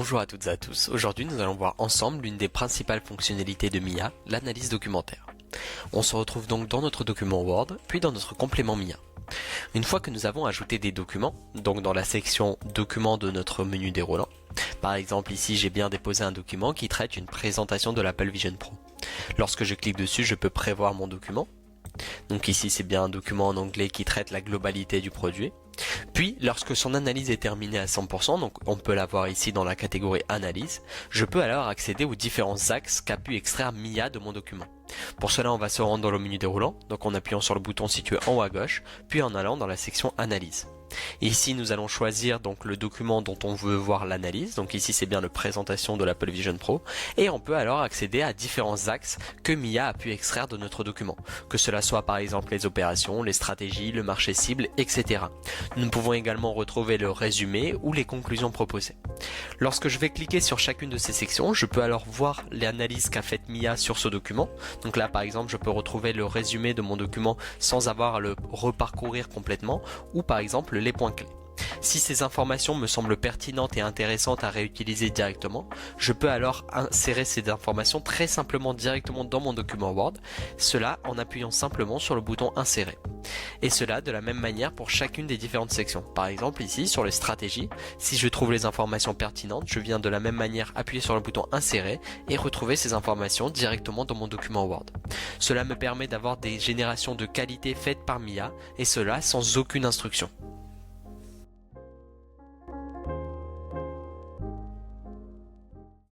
Bonjour à toutes et à tous, aujourd'hui nous allons voir ensemble l'une des principales fonctionnalités de Mia, l'analyse documentaire. On se retrouve donc dans notre document Word, puis dans notre complément Mia. Une fois que nous avons ajouté des documents, donc dans la section documents de notre menu déroulant, par exemple ici j'ai bien déposé un document qui traite une présentation de l'Apple Vision Pro. Lorsque je clique dessus, je peux prévoir mon document. Donc ici c'est bien un document en anglais qui traite la globalité du produit. Puis lorsque son analyse est terminée à 100%, donc on peut la voir ici dans la catégorie analyse, je peux alors accéder aux différents axes qu'a pu extraire Mia de mon document. Pour cela on va se rendre dans le menu déroulant, donc en appuyant sur le bouton situé en haut à gauche, puis en allant dans la section analyse. Et ici nous allons choisir donc le document dont on veut voir l'analyse, donc ici c'est bien la présentation de l'Apple Vision Pro, et on peut alors accéder à différents axes que Mia a pu extraire de notre document, que cela soit par exemple les opérations, les stratégies, le marché cible, etc. Nous pouvons également retrouver le résumé ou les conclusions proposées. Lorsque je vais cliquer sur chacune de ces sections, je peux alors voir l'analyse qu'a faite Mia sur ce document. Donc là par exemple je peux retrouver le résumé de mon document sans avoir à le reparcourir complètement, ou par exemple les points clés. Si ces informations me semblent pertinentes et intéressantes à réutiliser directement, je peux alors insérer ces informations très simplement directement dans mon document Word, cela en appuyant simplement sur le bouton insérer. Et cela de la même manière pour chacune des différentes sections. Par exemple ici sur les stratégies, si je trouve les informations pertinentes, je viens de la même manière appuyer sur le bouton insérer et retrouver ces informations directement dans mon document Word. Cela me permet d'avoir des générations de qualité faites par Mia et cela sans aucune instruction.